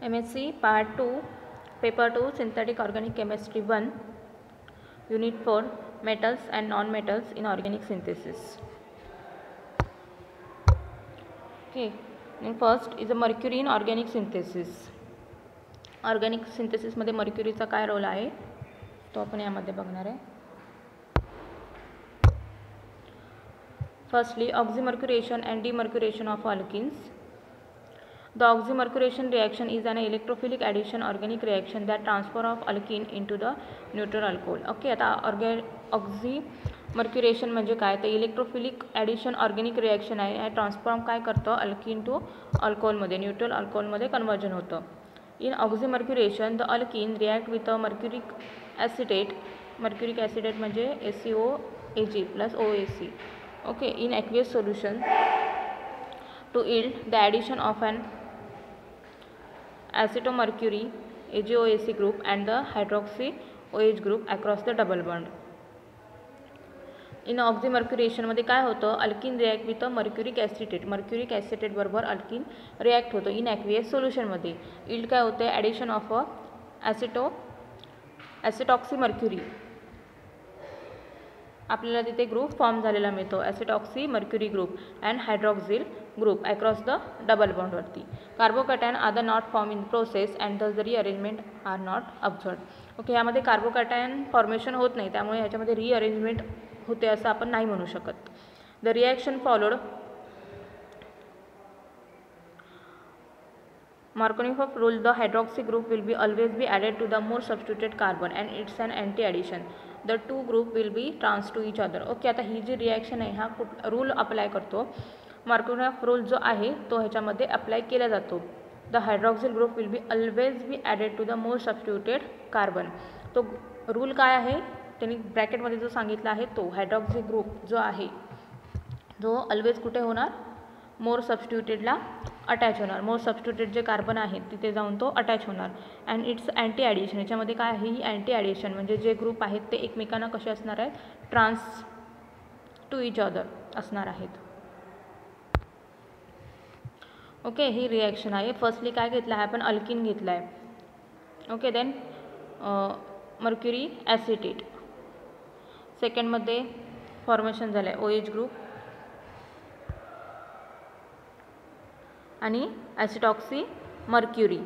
MSc Part 2, Paper 2, Synthetic Organic Chemistry 1, Unit 4, Metals and Non-Metals in Organic Synthesis. Okay, and first is a mercury in organic synthesis. Organic synthesis मध्ये मर्क्युरीचा काय role आहे तो आपण यामध्ये बघणार आहे. Firstly, oxymercuration and demercuration of alkenes. The oxymercuration reaction is an electrophilic addition organic reaction that transfer of alkene into the neutral alcohol. Okay, आता oxymercuration म्हणजे काय तर इलेक्ट्रोफिलिक ॲडिशन ऑर्गॅनिक रिॲक्शन आहे. हे ट्रान्सफॉर्म काय करतं अल्कीन टू अल्कोहोलमध्ये neutral अल्कोहोलमध्ये कन्वर्जन होतं. In oxymercuration the alkene react with a mercuric acetate म्हणजे ACOAG plus OAC. Okay, in aqueous solution to yield the addition of an acetomercury AgOAC group and the hydroxy OH group across the double bond. In oxymercuration मध्ये काय होतं alkyne react with mercuric acetate बरोबर alkyne react होतं in aqueous सोल्युशनमध्ये. Yield काय होतं addition of a ॲसिटॉक्सीमर्क्युरी आपल्याला तिथे group form झालेला मिळतो acetoxymercury group and hydroxyl group across the double बॉन्डवरती. Carbocation are the not form in process and the rearrangement are not observed. Okay, यामध्ये carbocation formation होत नाही त्यामुळे ह्याच्यामध्ये रिअरेंजमेंट होते असं आपण नाही म्हणू शकत. The reaction followed Markovnikov rule, the hydroxy group will be always be added to the more substituted carbon and it's an anti-addition. The two group will be trans to each other. Okay, आता ही जी reaction आहे हा rule apply करतो. मार्कोव्निकोव rule जो आहे तो ह्याच्यामध्ये apply केला जातो. The hydroxyl group will be always be added to the more substituted carbon. तो रूल काय आहे त्यांनी ब्रॅकेटमध्ये जो सांगितला आहे तो हायड्रॉक्सिल ग्रुप जो आहे जो ऑलवेज कुठे होणार मोर सबस्टिट्यूटेडला अटॅच होणार. मोर सबस्टिट्यूटेड जे कार्बन आहेत तिथे जाऊन तो अटॅच होणार. And it's anti addition. याच्यामध्ये काय आहे ही अँटी ॲडिशन म्हणजे जे ग्रुप आहेत ते एकमेकांना कसे असणार आहेत ट्रान्स टू इच अदर असणार आहेत. ओके, ही रिॲक्शन आहे. फर्स्टली काय घेतलं आहे आपण अल्कीन घेतलं आहे. Okay, then mercury acetate. सेकंडमध्ये फॉर्मेशन झालं आहे OH ग्रुप आणि ॲसिटॉक्सी मर्क्युरी.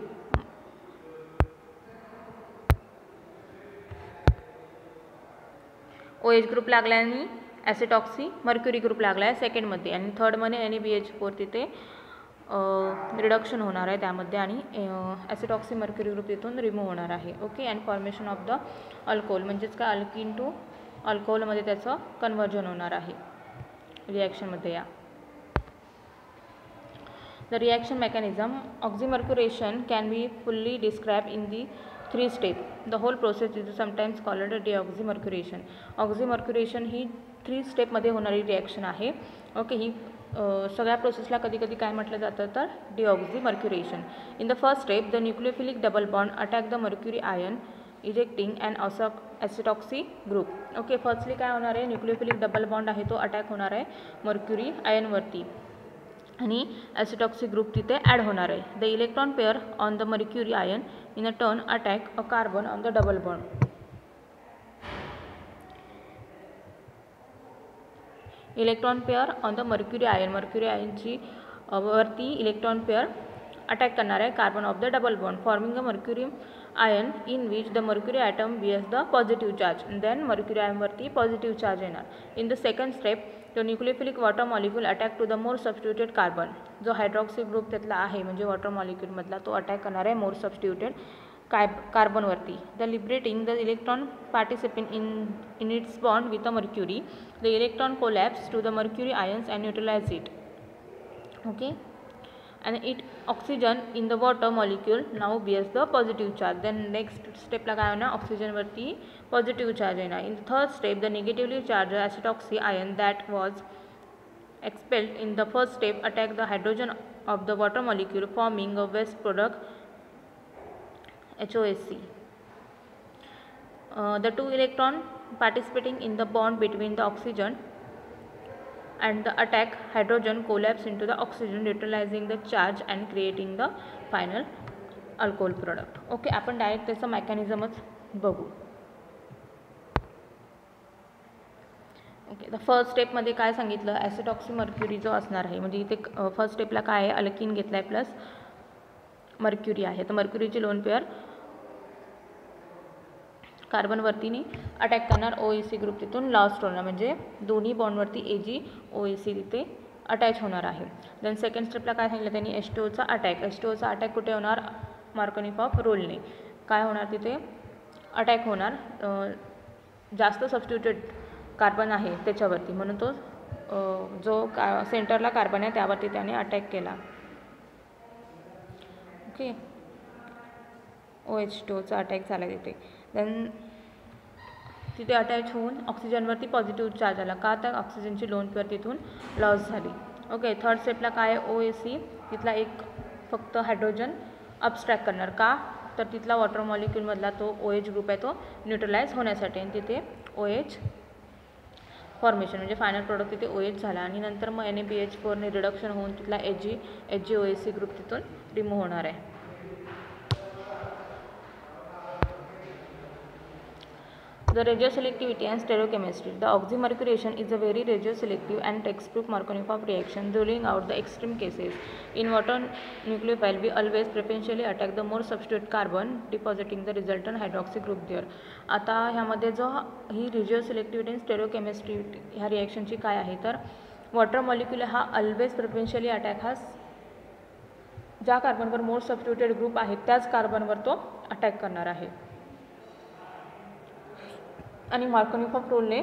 OH ग्रुप लागला आणि ॲसिटॉक्सी मर्क्युरी ग्रुप लागला आहे सेकंडमध्ये. आणि थर्डमध्ये NaBH4 तिथे रिडक्शन होणार आहे त्यामध्ये आणि ॲसिटॉक्सी मर्क्युरी ग्रुप तिथून रिमूव्ह होणार आहे. Okay, and formation of the alcohol म्हणजेच काय अल्कीन टू अल्कोहोलमध्ये त्याचं कन्वर्जन होणार आहे रिॲक्शनमध्ये. या The reaction mechanism oxymercuration can be fully described in the 3 steps. The whole process is sometimes called deoxymercuration. Oxymercuration ही 3 स्टेपमध्ये होणारी रिॲक्शन आहे. ओके, ही सगळ्या प्रोसेसला कधी कधी काय म्हटलं जातं तर deoxymercuration. In the first step, the nucleophilic double bond attack the mercury ion ejecting an acetoxy group. Okay, firstly काय होणार आहे न्यूक्लिओफिलिक डबल बॉन्ड आहे तो अटॅक होणार आहे मर्क्युरी आयनवरती आणि ॲसिटॉक्सी ग्रुप तिथे ॲड होणार आहे. The electron pair on the mercury ion in a turn attack a carbon on the double bond. Electron pair on the mercury आयनची वरती इलेक्ट्रॉन पेअर अटॅक करणार आहे carbon of the double bond forming a mercury ion in which the mercury atom bears the positive charge. Then mercury आयनवरती positive charge येणार. In the second step तो nucleophilic water molecule attack to the more substituted carbon. जो hydroxy group त्यातला आहे म्हणजे water मॉलिक्यूलमधला तो attack करणार आहे मोर सबस्टिट्यूटेड कार्बनवरती. The liberating the electron participant in its bond with a mercury. The electron collapse to the mercury ions and neutralise it. Okay, and it oxygen in the water molecule now bears the positive charge. Then next step ला काय होणार ऑक्सिजनवरती positive charge येणार. In the third step, the negatively charged acetoxy ion that was expelled in the first step attack the hydrogen of the water molecule forming a waste product HOSC. The two electron participating in the bond between the oxygen and the attack hydrogen collapse into the oxygen neutralizing the charge and creating the final alcohol product. Okay, आपण direct त्याचं मेकॅनिझमच बघू. Okay, तर first स्टेपमध्ये काय सांगितलं, ॲसिटॉक्सी mercury जो असणार आहे, म्हणजे इथे फर्स्ट स्टेपला काय आहे, अल्कीन घेतला आहे प्लस मर्क्युरी आहे. तर मर्क्युरीची लोन पेअर कार्बनवरतीने अटॅक करणार, OAC ग्रुप तिथून लॉस्ट होणार, म्हणजे दोन्ही बॉन्डवरती AgOAC तिथे अटॅच होणार आहे. देन सेकंड स्टेपला काय सांगितलं त्यांनी, H2Oचा अटॅक कुठे होणार, मार्कोनिकॉफ रूलने काय होणार, तिथे अटॅक होणार, जास्त सबस्टिट्यूटेड कार्बन आहे त्याच्यावरती, म्हणून तो जो सेंटरला कार्बन आहे त्यावरती त्याने अटॅक केला. ओके, OH2चा अटॅक झाला तिथे. देन तिथे अटॅच होऊन ऑक्सिजनवरती पॉझिटिव्ह चार्ज आला, का तर ऑक्सिजनची लोन पेअर तिथून लॉस झाली. ओके, थर्ड स्टेपला काय आहे, OAC तिथला एक फक्त हायड्रोजन अबस्ट्रॅक्ट करणार, का तर तिथला वॉटर मॉलिक्यूलमधला तो OH ग्रुप आहे तो न्यूट्रलाइज होण्यासाठी, आणि तिथे OH फॉर्मेशन म्हणजे फायनल प्रोडक्ट तिथे OH झाला, आणि नंतर मग NaBH4ने रिडक्शन होऊन तिथला AgOAC ग्रुप तिथून रिमूव्ह होणार आहे. The radioselectivity and stereochemistry. The oxymercuration is a very radioselective and textbook Markovnikov reaction. Ruling out the extreme cases, in water nucleophile we always preferentially attack the more substitute carbon, depositing the resultant hydroxy group there. आता ह्यामध्ये जो ही रेडिओसिलेक्टिव्हिटी आणि स्टेरिओकेमिस्ट्री ह्या रिॲक्शनची काय आहे, तर water molecule हा always प्रेफरन्शियली attack हा ज्या कार्बनवर मोर सबस्टिट्यूटेड ग्रुप आहे त्याच कार्बनवर तो अटॅक करणार आहे, आणि मार्कोनिकॉफ रूलने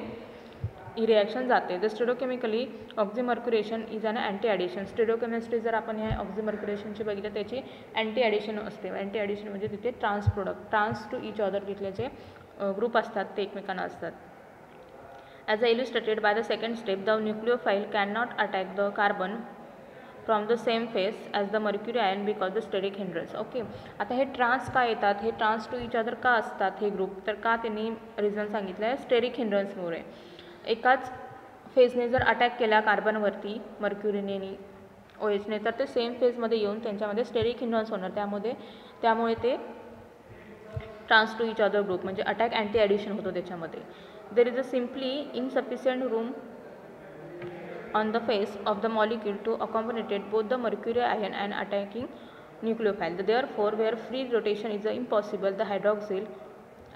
ही रिॲक्शन जाते. The stereochemically oxymercuration is an anti addition. Stereochemistry जर आपण ह्या ऑक्झिमर्क्युरेशनची बघितलं त्याची अँटी ॲडिशन असते. अँटी ॲडिशन म्हणजे तिथे trans product, trans to each other तिथले जे ग्रुप असतात ते एकमेकांना असतात. As a illustrated by the second step, the nucleophile can not attack the carbon from the same face as the mercury ion because the steric hindrance. Okay, आता हे trans का येतात, हे ट्रान्स टू इच अदर का असतात हे group, तर का त्यांनी रिझन सांगितलं आहे, स्टेरिक हिंड्रन्समुळे. एकाच फेजने जर अटॅक केला कार्बनवरती मर्क्युरीने OHने, तर ते सेम फेजमध्ये येऊन त्यांच्यामध्ये स्टेरिक हिंड्रन्स होणार, त्यामुळे ते trans to each other group म्हणजे अटॅक अँटी ॲडिशन होतो त्याच्यामध्ये. There is a simply insufficient room on the face of the molecule to accommodate both the mercury ion and attacking nucleophile. Therefore, where free rotation is impossible, the hydroxyl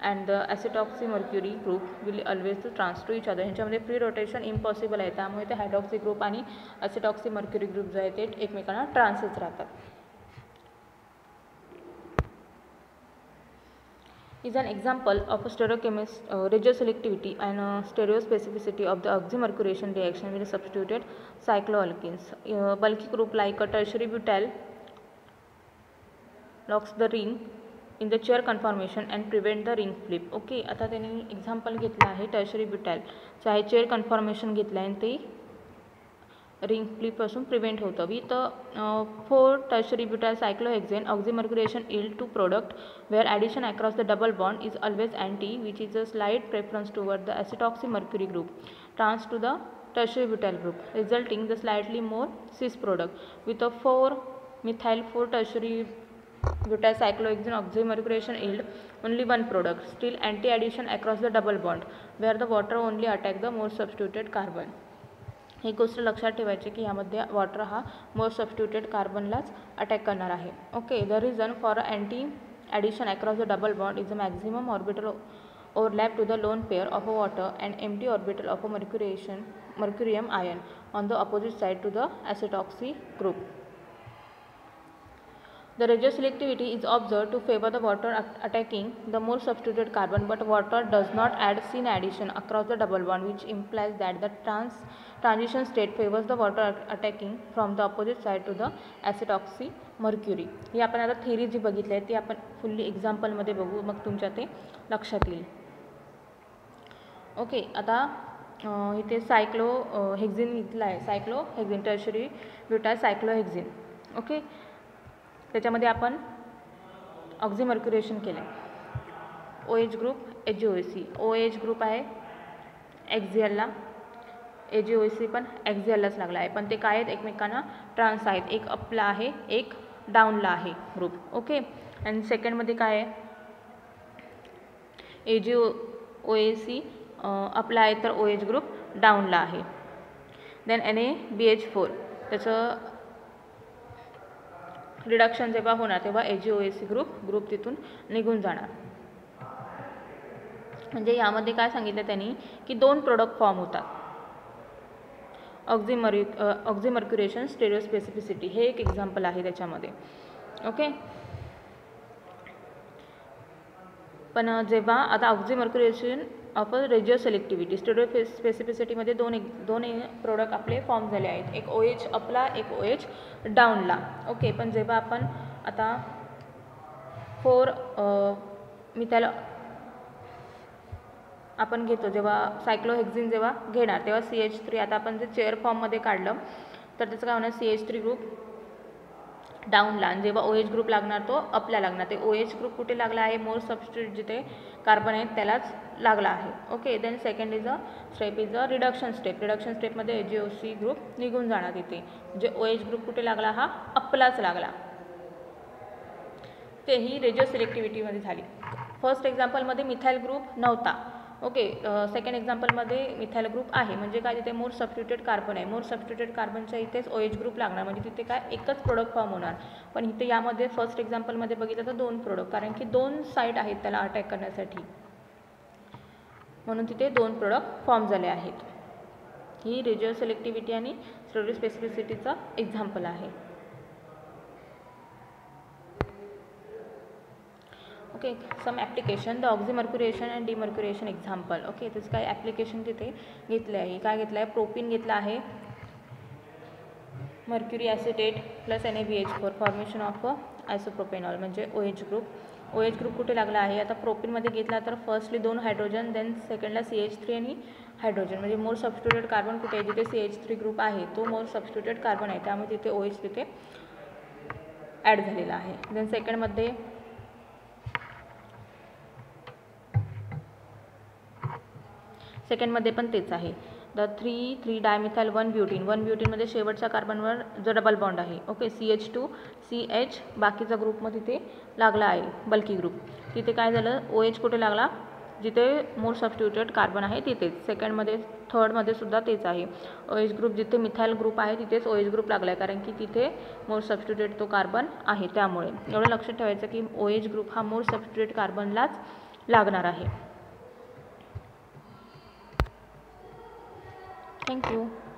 and the acetoxy mercury group will always trans to each other. ह्याच्यामध्ये free rotation impossible आहे, त्यामुळे ते hydroxy group आणि acetoxy mercury group जे आहे ते एकमेकांना ट्रान्सच राहतात. is an example of a radioselectivity and stereospecificity of the oxymercuration reaction with substituted cycloalkenes. Bulky group like a tertiary butyl locks the ring in the chair conformation and prevent the ring flip. Okay, आता त्यांनी example घेतलं आहे tertiary ब्युटाइलचं आहे, chair conformation घेतलं आहे आणि ते ring फ्लिपपासून प्रिव्हेंट होतं. With 4 tertiary butyl cyclohexane oxymercuration yield to product where addition across the double bond is always anti, which is a slight preference toward the acetoxy mercury group trans to the tertiary butyl group, resulting the slightly more cis product. With a 4 methyl 4 tertiary butyl cyclohexane oxymercuration yield only one product, still anti addition across the double bond where the water only attack the more substituted carbon. ही गोष्ट लक्षात ठेवायची की यामध्ये water हा मोर substituted कार्बनलाच attack करणार आहे. Okay, the reason for anti addition across the double bond is a maximum orbital overlap to the lone pair of a water and empty orbital of a mercurium ion on the opposite side to the acetoxy group. The radioselectivity is observed to favor the water attacking the more substituted carbon, but water does not add syn addition across the double bond, which implies that the transition state favors the water attacking from the opposite side to the acetoxy mercury. ही आपण आता theory जी बघितली आहे ती आपण fully एक्झाम्पलमध्ये बघू, मग तुमच्या ते लक्षात येईल. ओके, आता इथे सायक्लोहेक्झिन घेतला आहे, सायक्लोहेक्झिन टर्शरी ब्युटाइल सायक्लोहेक्झिन. ओके, त्याच्यामध्ये आपण ऑक्झिमर्क्युरेशन केलं आहे. OH group AgOAC, OH group आहे एक्झियलला, AgOAC पण एक्झियललाच लागला आहे, पण ते काय आहेत एकमेकांना ट्रान्स आहेत, एक अपला आहे एक डाऊनला आहे ग्रुप. ओके, आणि सेकंडमध्ये काय आहे, AgOAC अपला आहे तर OH ग्रुप डाऊनला आहे. देन NaBH4 त्याचं रिडक्शन जेव्हा होणार तेव्हा AgOAC ग्रुप तिथून निघून जाणार. म्हणजे यामध्ये काय सांगितलं त्यांनी की 2 प्रोडक्ट फॉर्म होतात. ऑक्झिमर्क्युरेशन, स्टेरिओस्पेसिफिसिटी हे एक एक्झाम्पल आहे त्याच्यामध्ये. ओके, पण जेव्हा आता ऑक्झिमर्क्युरेशन ऑफ रेडिओ सेलेक्टिव्हिटी, स्टेरिओस्पेसिफिसिटीमध्ये दोन प्रोडक्ट आपले फॉर्म झाले आहेत, एक OH अपला एक OH डाऊनला. ओके, पण जेव्हा आपण आता 4 मिथाइल आपण घेतो, जेव्हा सायक्लोहेक्झिन जेव्हा घेणार तेव्हा CH3 आता आपण जे चेअर फॉर्ममध्ये काढलं तर त्याचं काय होणार, CH3 ग्रुप डाऊनला, आणि जेव्हा OH ग्रुप लागणार तो अपला लागणार. ते OH ग्रुप कुठे लागला आहे, मोर सबस्टिट्यूट जिथे कार्बन आहेत त्यालाच लागला आहे. Okay, then second is a reduction step. Reduction स्टेपमध्ये AgOC ग्रुप निघून जाणार तिथे, म्हणजे OH ग्रुप कुठे लागला, हा अपलाच लागला. तेही रेडिओ सिलेक्टिव्हिटीमध्ये झाली. फर्स्ट एक्झाम्पलमध्ये मिथाइल ग्रुप नव्हता. ओके, सेकंड एक्झाम्पलमध्ये मिथाइल ग्रुप आहे, म्हणजे काय तिथे मोर सबस्टिट्यूटेड कार्बन आहे. मोर सबस्टिट्यूटेड कार्बनच्या इथेच OH ग्रुप लागणार, म्हणजे तिथे काय एकच प्रोडक्ट फॉर्म होणार. पण इथे यामध्ये फर्स्ट एक्झाम्पलमध्ये बघितलं तर 2 प्रोडक्ट, कारण की 2 साईट आहेत त्याला अटॅक करण्यासाठी, म्हणून तिथे 2 प्रोडक्ट फॉर्म झाले आहेत. ही रेडिओ सिलेक्टिव्हिटी आणि स्टेरिओस्पेसिफिसिटीचा एक्झाम्पल आहे. Okay, some application, the oxymercuration and demercuration example. Okay, त्याचं काय ॲप्लिकेशन तिथे घेतलं आहे, काय घेतलं आहे, प्रोपीन घेतला आहे, mercury acetate plus NaBH4 formation of isopropanol, म्हणजे OH ग्रुप. OH ग्रुप कुठे लागला आहे, आता प्रोपीनमध्ये घेतला तर फर्स्टली 2 हायड्रोजन, देन सेकंडला CH3 आणि हायड्रोजन, म्हणजे मोर सबस्टिट्यूटेड कार्बन कुठे आहे, जिथे CH3 ग्रुप आहे तो मोर सबस्टिट्यूटेड कार्बन आहे, त्यामुळे तिथे OH तिथे ॲड झालेला आहे. देन सेकंडमध्ये पण तेच आहे. The 3 dimethyl 1 butene. 1 ब्युटीनमध्ये शेवटच्या कार्बनवर जो डबल बॉन्ड आहे. ओके, CH2 CH बाकीचा ग्रुप मग तिथे लागला आहे, बल्की ग्रुप. तिथे काय झालं, OH कुठे लागला, जिथे मोर सबस्टिट्यूटेड कार्बन आहे तिथेच. सेकंडमध्ये थर्डमध्ये सुद्धा तेच आहे, OH ग्रुप जिथे मिथाइल ग्रुप आहे तिथेच OH ग्रुप लागला आहे, कारण की तिथे मोर सबस्टिट्यूटेड तो कार्बन आहे. त्यामुळे एवढं लक्षात ठेवायचं की OH ग्रुप हा मोर सबस्टिट्यूटेड कार्बनलाच लागणार आहे. Thank you.